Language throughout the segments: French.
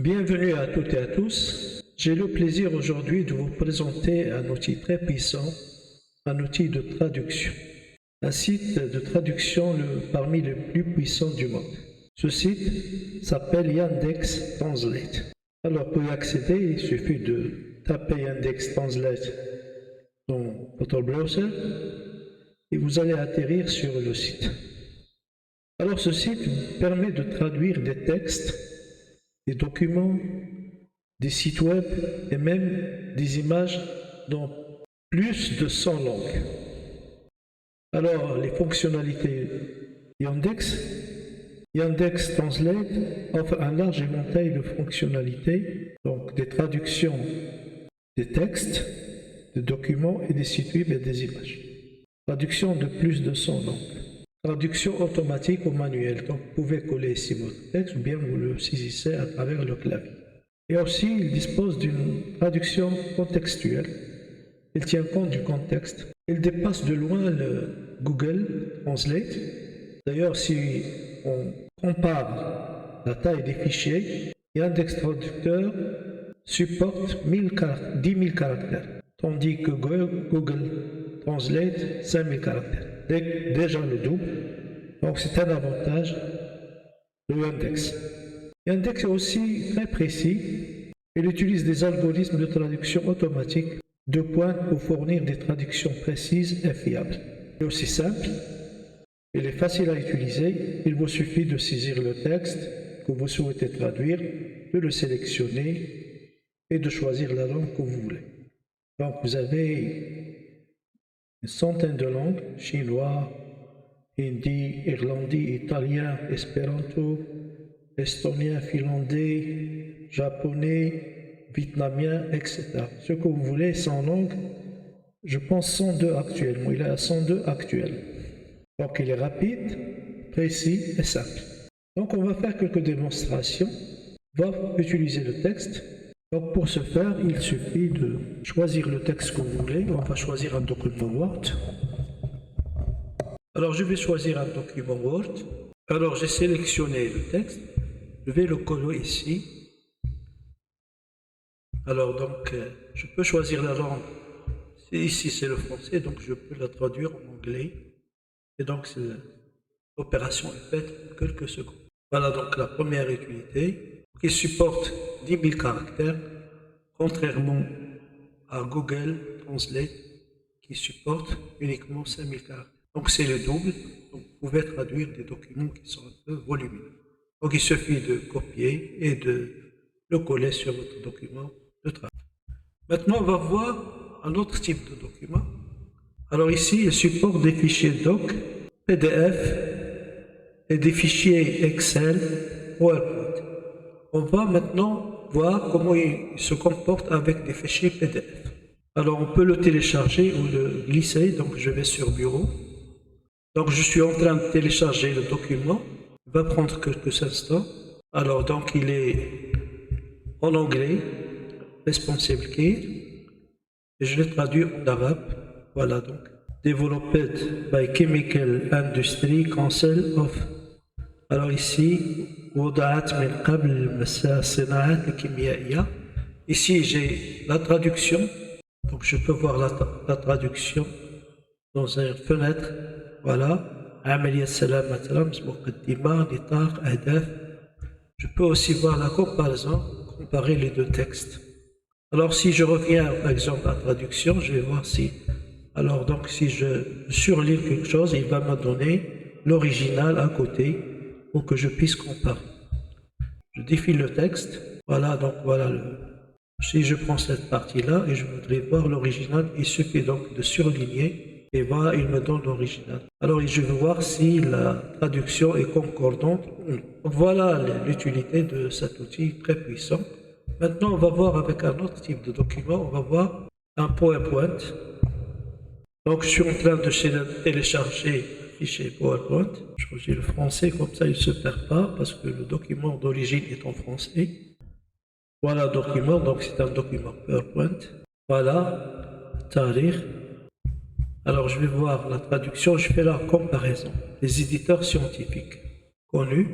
Bienvenue à toutes et à tous. J'ai le plaisir aujourd'hui de vous présenter un outil très puissant, un outil de traduction. Un site de traduction parmi les plus puissants du monde. Ce site s'appelle Yandex Translate. Alors pour y accéder, il suffit de taper Yandex Translate dans votre browser et vous allez atterrir sur le site. Alors ce site permet de traduire des textes, des documents, des sites web et même des images dans plus de 100 langues. Alors les fonctionnalités Yandex Translate offre un large éventail de fonctionnalités, donc des traductions des textes, des documents et des sites web et des images. Traduction de plus de 100 langues. Traduction automatique ou manuelle, donc vous pouvez coller ici votre texte ou bien vous le saisissez à travers le clavier. Et aussi, il dispose d'une traduction contextuelle. Il tient compte du contexte. Il dépasse de loin le Google Translate. D'ailleurs, si on compare la taille des fichiers, Yandex Traducteur supporte 10 000 caractères, tandis que Google Translate 5 000 caractères. Déjà le double. Donc c'est un avantage de Yandex. Yandex est aussi très précis. Il utilise des algorithmes de traduction automatique de pointe pour fournir des traductions précises et fiables. Il est aussi simple. Il est facile à utiliser. Il vous suffit de saisir le texte que vous souhaitez traduire, de le sélectionner et de choisir la langue que vous voulez. Donc vous avez une centaine de langues, chinois, hindi, irlandais, italien, espéranto, estonien, finlandais, japonais, vietnamien, etc. Ce que vous voulez, 100 langues, je pense 102 actuellement, il est à 102 actuels. Donc il est rapide, précis et simple. Donc on va faire quelques démonstrations, on va utiliser le texte. Donc pour ce faire, il suffit de choisir le texte que vous voulez. On va choisir un document Word. Alors je vais choisir un document Word. Alors j'ai sélectionné le texte. Je vais le coller ici. Alors donc je peux choisir la langue. Ici c'est le français, donc je peux la traduire en anglais. Et donc l'opération est faite en quelques secondes. Voilà donc la première utilité, qui supporte 10 000 caractères, contrairement à Google Translate, qui supporte uniquement 5 000 caractères. Donc c'est le double, donc vous pouvez traduire des documents qui sont un peu volumineux. Donc il suffit de copier et de le coller sur votre document de travail. Maintenant on va voir un autre type de document. Alors ici, il supporte des fichiers doc, PDF et des fichiers Excel, PowerPoint. On va maintenant voir comment il se comporte avec des fichiers PDF. Alors on peut le télécharger ou le glisser, donc je vais sur Bureau. Donc je suis en train de télécharger le document, il va prendre quelques instants. Alors donc il est en anglais, Responsible Key, et je l'ai traduit en arabe. Voilà donc. Developed by Chemical Industry Council of. Alors ici, وضعت من قبل الصناعات الكيميائية. Ici j'ai la traduction, donc je peux voir la traduction dans une fenêtre. Voilà. عملية سلامة رمز مقدمة نطاق أهداف. Je peux aussi voir la comparaison, comparer les deux textes. Alors si je reviens par exemple à la traduction, je vais voir si. Alors donc si je surligne quelque chose, il va me donner l'original à côté pour que je puisse comparer. Je défile le texte. Voilà donc voilà si je prends cette partie-là et je voudrais voir l'original, il suffit donc de surligner et voilà, il me donne l'original. Alors je vais voir si la traduction est concordante ou non. Voilà l'utilité de cet outil très puissant. Maintenant, on va voir avec un autre type de document, on va voir un PowerPoint. Donc, je suis en train de télécharger un fichier PowerPoint. Je choisis le français, comme ça il ne se perd pas, parce que le document d'origine est en français. Voilà le document, donc c'est un document PowerPoint. Voilà, Tahrir. Alors, je vais voir la traduction, je fais la comparaison. Les éditeurs scientifiques connus.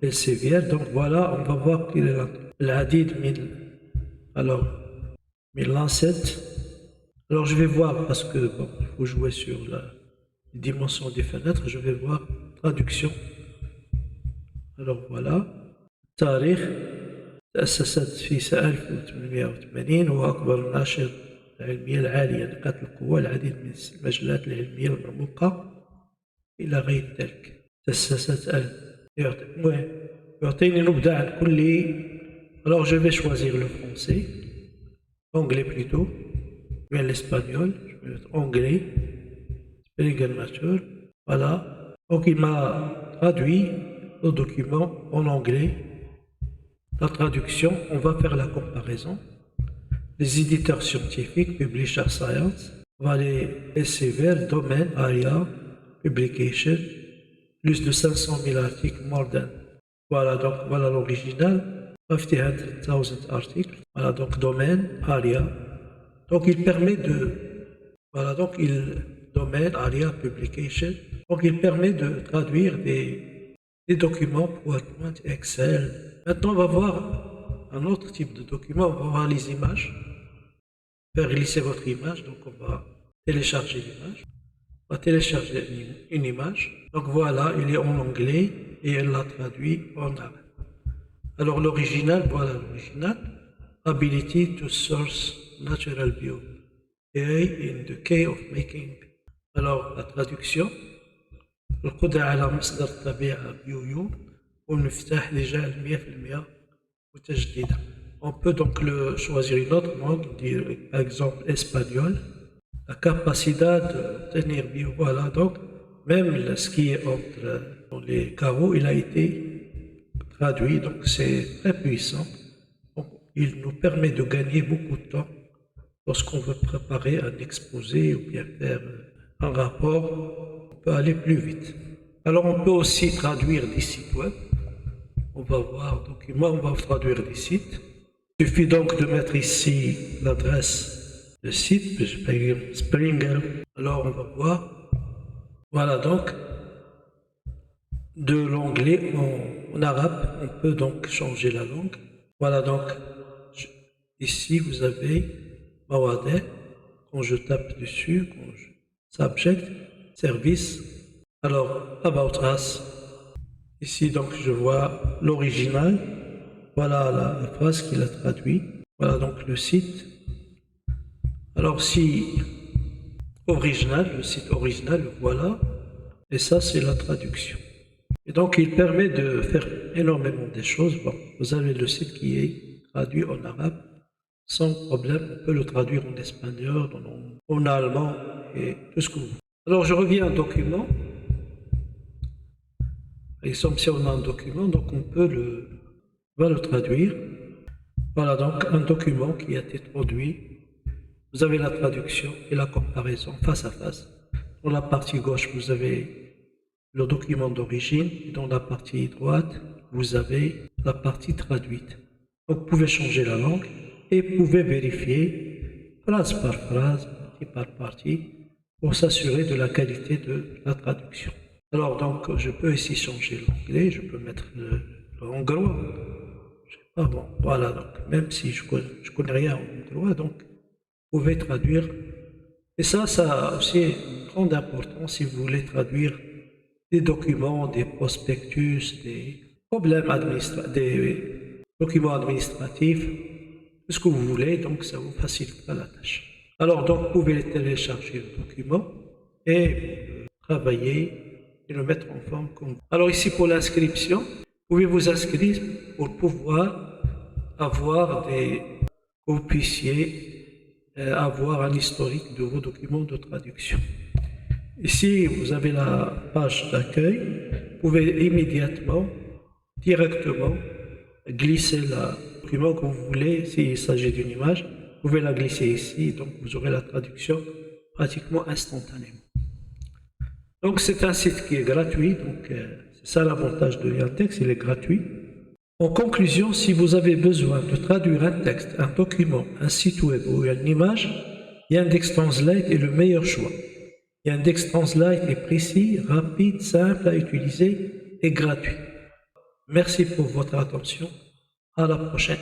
Elsevier. Donc voilà, on va voir qu'il est l'adid min, alors, min lancet. Alors je vais voir, parce que bon, il faut jouer sur la dimension des fenêtres, je vais voir traduction. Alors voilà, tarikh تأسست في سنة 1880 وهو أكبر ناشر العلمية العالية نقاط القوة العديد من المجلات العلمية المرموقة إلى غير ذلك. تأسست يعطيني نبذة عن كل. Alors je vais choisir le français, anglais plutôt, bien l'espagnol, je vais mettre anglais, Springer Nature, voilà. Donc il m'a traduit le document en anglais. La traduction, on va faire la comparaison. Les éditeurs scientifiques, Publisher Science, on va les Elsevier, domaine, area, publication, plus de 500 000 articles, more than. Voilà, donc voilà l'original, 500,000 articles. Voilà, donc domaine, area. Donc il permet de. Voilà, donc domaine, area, publication. Donc il permet de traduire des documents PowerPoint, Excel. Maintenant, on va voir un autre type de document. On va voir les images. Faire glisser votre image. Donc, on va télécharger l'image. On va télécharger une image. Donc, voilà, il est en anglais et elle l'a traduit en arabe. Alors, l'original, voilà l'original. Ability to source natural view. In the key of making. Alors, la traduction. القدرة على مصدر الطبيعة بيو والمفتاح لجعل 100% متجددة. On peut donc choisir une autre langue, dire par exemple espagnol. La capacité d'obtenir bio, voilà, donc même ce qui est entre les carreaux, il a été traduit, donc c'est très puissant. Donc, il nous permet de gagner beaucoup de temps lorsqu'on veut préparer un exposé ou bien faire un rapport. On peut aller plus vite. Alors on peut aussi traduire des sites web. On va voir document, on va traduire des sites. Il suffit donc de mettre ici l'adresse du site, Springer. Alors on va voir. Voilà donc de l'anglais en arabe, on peut donc changer la langue. Voilà donc ici vous avez Mawade. Quand je tape dessus, subject, service. Alors, About Us. Ici, donc, je vois l'original. Voilà la phrase qu'il a traduite. Voilà donc le site. Alors, si original, le site original, voilà. Et ça, c'est la traduction. Et donc, il permet de faire énormément de choses. Bon, vous avez le site qui est traduit en arabe. Sans problème, on peut le traduire en espagnol, en allemand et tout ce que vous voulez. Alors, je reviens au document. Par exemple, si on a un document, donc on peut le traduire. Voilà donc un document qui a été traduit. Vous avez la traduction et la comparaison face à face. Dans la partie gauche, vous avez le document d'origine et dans la partie droite, vous avez la partie traduite. Donc vous pouvez changer la langue et vous pouvez vérifier phrase par phrase, partie par partie, pour s'assurer de la qualité de la traduction. Alors donc je peux ici changer l'anglais, je peux mettre le hongrois. Je sais pas, bon, voilà, donc même si je connais rien en hongrois, donc vous pouvez traduire. Et ça a aussi une grande importance si vous voulez traduire des documents, des prospectus, des problèmes administratifs, des documents administratifs, tout ce que vous voulez, donc ça vous facilitera la tâche. Alors donc vous pouvez télécharger le document et travailler et le mettre en forme comme vous. Alors ici pour l'inscription, vous pouvez vous inscrire pour pouvoir avoir que vous puissiez avoir un historique de vos documents de traduction. Ici, vous avez la page d'accueil. Vous pouvez immédiatement, directement, glisser le document que vous voulez. S'il s'agit d'une image, vous pouvez la glisser ici. Donc, vous aurez la traduction pratiquement instantanément. Donc, c'est un site qui est gratuit. Donc, c'est ça l'avantage de Yandex, il est gratuit. En conclusion, si vous avez besoin de traduire un texte, un document, un site web ou une image, Yandex Translate est le meilleur choix. Yandex Translate est précis, rapide, simple à utiliser et gratuit. Merci pour votre attention. À la prochaine.